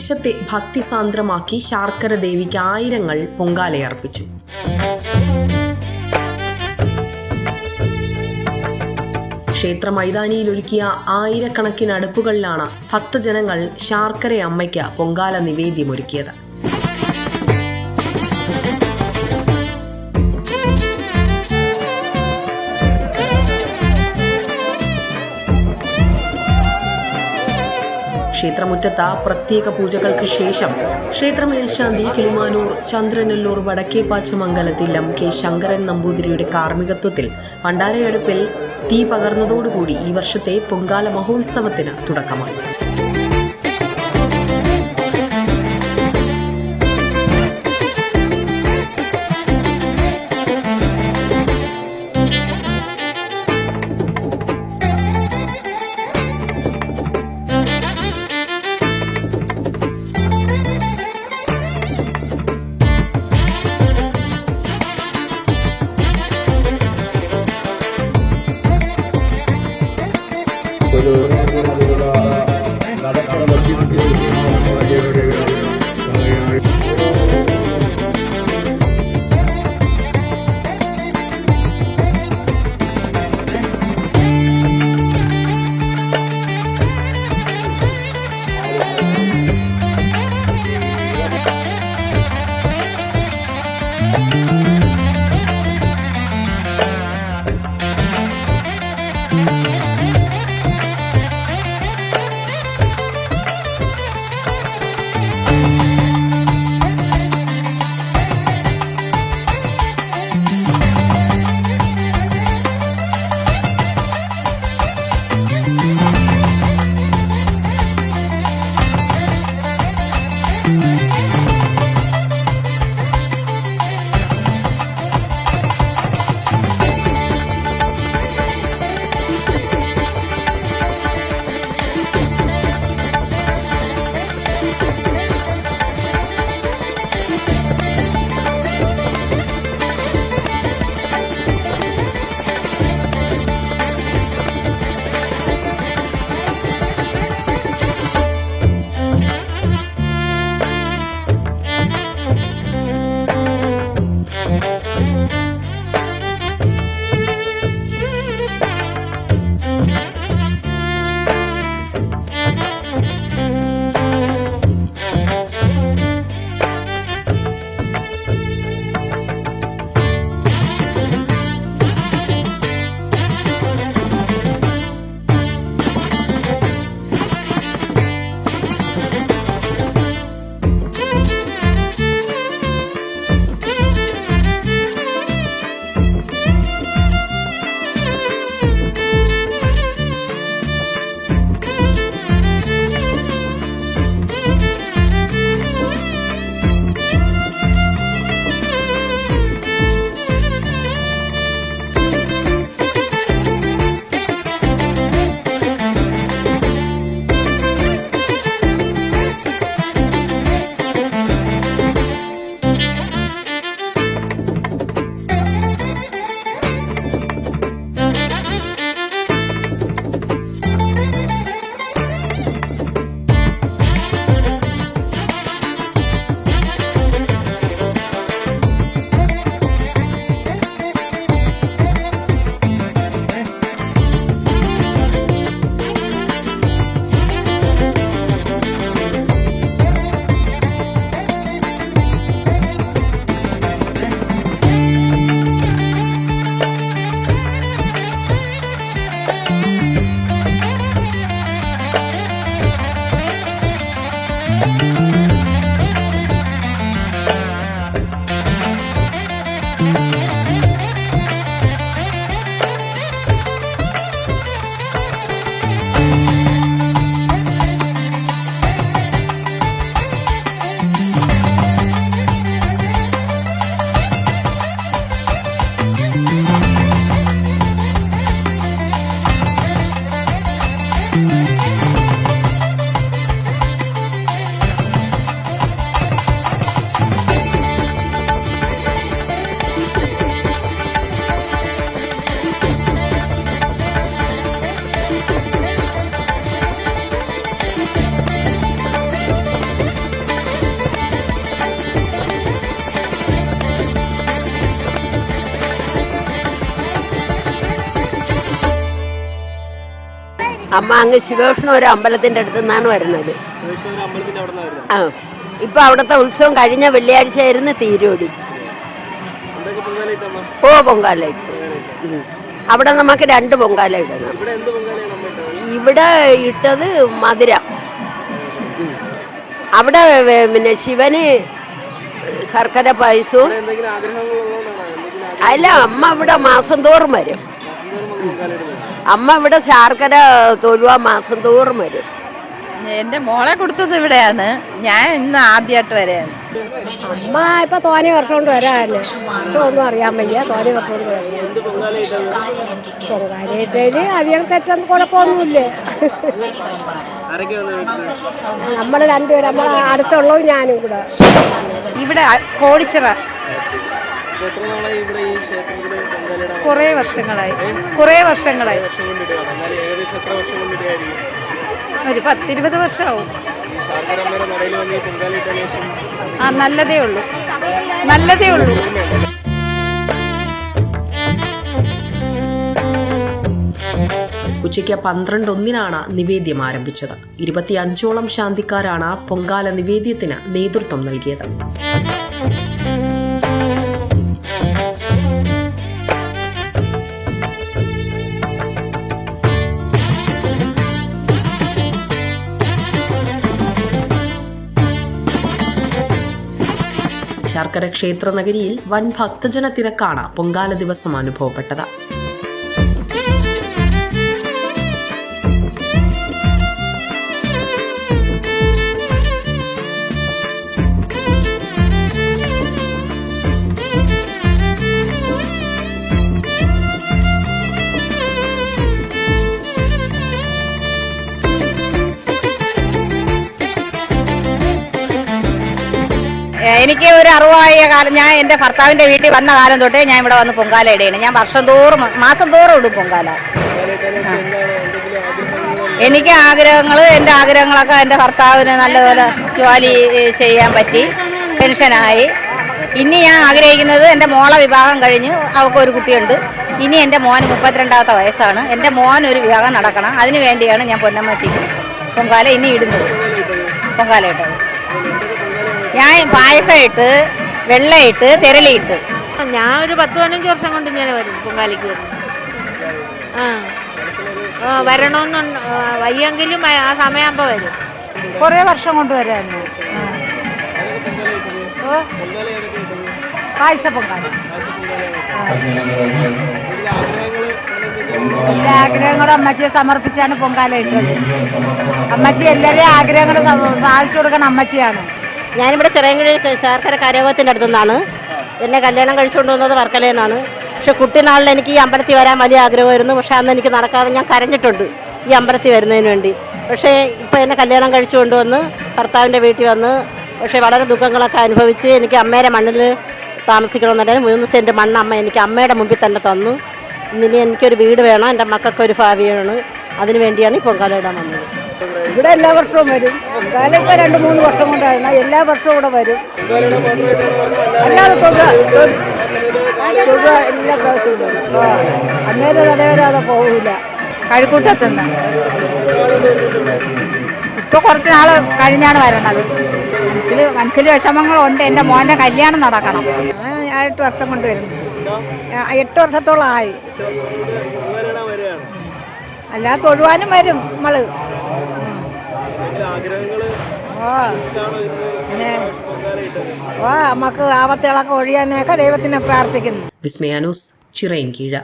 പ്രദേശത്തെ ഭക്തിസാന്ദ്രമാക്കി ശാർക്കര ദേവിക്ക് ആയിരങ്ങൾ പൊങ്കാലയർപ്പിച്ചു. ക്ഷേത്ര മൈതാനിയിൽ ഒരുക്കിയ ആയിരക്കണക്കിന് അടുപ്പുകളിലാണ് ഭക്തജനങ്ങൾ ശാർക്കര അമ്മയ്ക്ക് പൊങ്കാല നിവേദ്യമൊരുക്കിയത്. ക്ഷേത്രമുറ്റത്ത് പ്രത്യേക പൂജകൾക്ക് ശേഷം ക്ഷേത്രമേൽശാന്തി കിളിമാനൂർ ചന്ദ്രനെല്ലൂർ വടക്കേപ്പാച്ചമംഗലത്തില്ലം കെ ശങ്കരൻ നമ്പൂതിരിയുടെ കാർമ്മികത്വത്തിൽ പണ്ടാരയടുപ്പിൽ തീ പകർന്നതോടുകൂടി ഈ വർഷത്തെ പൊങ്കാല മഹോത്സവത്തിന് തുടക്കമായി. അമ്മ അങ്ങ് ശിവകൃഷ്ണ ഒരു അമ്പലത്തിൻ്റെ അടുത്ത് നിന്നാണ് വരുന്നത്. ആ, ഇപ്പം അവിടുത്തെ ഉത്സവം കഴിഞ്ഞ വെള്ളിയാഴ്ചയായിരുന്നു തീരോടി. ഓ, പൊങ്കാല ഇട്ടു. അവിടെ നമുക്ക് 2 പൊങ്കാല ഇടണം. ഇവിടെ ഇട്ടത് മധുരം. അവിടെ പിന്നെ ശിവന് ശർക്കര പായസവും. അല്ല, അമ്മ ഇവിടെ മാസം തോറും വരും. അമ്മ ഇവിടെ ശർക്കര തൊഴുവാ മാസം തോറും വരും. എൻ്റെ മോളെ കൊടുത്തത് ഇവിടെയാണ്. ഞാൻ ഇന്ന് ആദ്യമായിട്ട് വരെയാണ്. അമ്മ ഇപ്പൊ തോനെ വർഷം കൊണ്ട് വരാല്ലേ. വർഷമൊന്നും അറിയാൻ വയ്യ. തോനെ വർഷം കൊണ്ട് വരാം. പൊങ്കാലയിട്ടതിൽ അധികം തെറ്റൊന്നും കുഴപ്പമൊന്നുമില്ല. നമ്മൾ രണ്ടുപേരും നമ്മളെ അടുത്തുള്ളൂ. ഞാനും കൂടെ ഇവിടെ കോടിച്ചിറ കുറേ വർഷങ്ങളായി. ഒരു 10-20 വർഷമാവും. ആ, നല്ലതേ ഉള്ളൂ. ഉച്ചയ്ക്ക് 12:01 നിവേദ്യം ആരംഭിച്ചത്. 25ഓളം ശാന്തിക്കാരാണ് പൊങ്കാല നിവേദ്യത്തിന് നേതൃത്വം നൽകിയത്. ശർക്കര ക്ഷേത്ര നഗരിയിൽ വൻ ഭക്തജന തിരക്കാണ് പൊങ്കാല ദിവസം അനുഭവപ്പെട്ടത്. എനിക്ക് ഒരു 60 കാലം, ഞാൻ എൻ്റെ ഭർത്താവിൻ്റെ വീട്ടിൽ വന്ന കാലം തൊട്ടേ ഞാൻ ഇവിടെ വന്ന് പൊങ്കാല ഇടയാണ്. ഞാൻ മാസം തോറും ഇടും പൊങ്കാല. എനിക്ക് എൻ്റെ ആഗ്രഹങ്ങളൊക്കെ എൻ്റെ ഭർത്താവിന് നല്ലപോലെ ജോലി ചെയ്യാൻ പറ്റി, പെൻഷനായി. ഇനി ഞാൻ ആഗ്രഹിക്കുന്നത് എൻ്റെ മോളെ വിവാഹം കഴിഞ്ഞ് അവൾക്കൊരു കുട്ടിയുണ്ട്. ഇനി എൻ്റെ മോന് 32ാമത്തെ വയസ്സാണ്. എൻ്റെ മോനൊരു വിവാഹം നടക്കണം. അതിനു വേണ്ടിയാണ് ഞാൻ പൊന്നമ്മച്ചിക്ക് പൊങ്കാല ഇനി ഇടുന്നത്. പൊങ്കാല ഇട്ടത് ഞാൻ പായസമായിട്ട്, വെള്ളയിട്ട്, തിരളിയിട്ട്. ഞാൻ ഒരു 10-15 വർഷം കൊണ്ട് ഇങ്ങനെ വരും പൊങ്കാലയ്ക്ക് വരും. വരണമെന്നുണ്ട്. വയ്യെങ്കിലും ആ സമയമാകുമ്പോൾ വരും. കുറേ വർഷം കൊണ്ട് വരായിരുന്നു. പായസ പൊങ്കാല. എല്ലാ ആഗ്രഹങ്ങളും അമ്മച്ചിയെ സമർപ്പിച്ചാണ് പൊങ്കാല ഇട്ടത്. അമ്മച്ചി എല്ലാവരുടെയും ആഗ്രഹങ്ങൾ സാധിച്ചു കൊടുക്കണം അമ്മച്ചിയാണ്. ഞാനിവിടെ ചിറയൻകുഴി ശർക്കര കരയോഗത്തിൻ്റെ അടുത്തു നിന്നാണ്. എന്നെ കല്യാണം കഴിച്ചുകൊണ്ട് വന്നത് വർക്കലയിൽ നിന്നാണ്. പക്ഷെ കുട്ടിനാളിൽ എനിക്ക് ഈ അമ്പലത്തിൽ വരാൻ വലിയ ആഗ്രഹമായിരുന്നു. പക്ഷേ അന്ന് എനിക്ക് നടക്കാതെ ഞാൻ കരഞ്ഞിട്ടുണ്ട് ഈ അമ്പലത്തിൽ വരുന്നതിന് വേണ്ടി. പക്ഷേ ഇപ്പോൾ എന്നെ കല്യാണം കഴിച്ചു കൊണ്ടുവന്ന് ഭർത്താവിൻ്റെ വീട്ടിൽ വന്ന്, പക്ഷേ വളരെ ദുഃഖങ്ങളൊക്കെ അനുഭവിച്ച് എനിക്ക് അമ്മയുടെ മണ്ണിൽ താമസിക്കണമെന്നുണ്ടെങ്കിൽ 3 സെൻറ്റ് മണ്ണ് അമ്മ എനിക്ക് അമ്മയുടെ മുമ്പിൽ തന്നെ തന്നു. ഇനി എനിക്കൊരു വീട് വേണം, എൻ്റെ മക്കൾക്കൊരു ഭാവിയാണ്. അതിനു വേണ്ടിയാണ് ഈ പൊങ്കാല ഇടാൻ വന്നത്. ഇവിടെ എല്ലാ വർഷവും വരും. പൊങ്കാല ഇപ്പൊ 2-3 വർഷം കൊണ്ടാണ്. എല്ലാ വർഷവും ഇവിടെ വരും. അല്ലാതെ തുക എല്ലാ പ്രാവശ്യവും വരും. അന്നേരം തടവരാതെ പോകില്ല. കഴുക്കൂട്ടത്തുനിന്ന് ഇപ്പോൾ കുറച്ച് നാൾ കഴിഞ്ഞാണ് വരണത്. മനസ്സിൽ വിഷമങ്ങളുണ്ട്. എൻ്റെ മോൻ്റെ കല്യാണം നടക്കണം. 8 വർഷം കൊണ്ട് വരുന്നു. 8 വർഷത്തോളമായി. അല്ലാതെ തൊഴുവാനും വരും നമ്മള്. നമുക്ക് ആപത്തുകളൊക്കെ ഒഴിയാനൊക്കെ ദൈവത്തിനെ പ്രാർത്ഥിക്കുന്നു. വിസ്മയ ന്യൂസ്, ചിറയൻകീഴ്.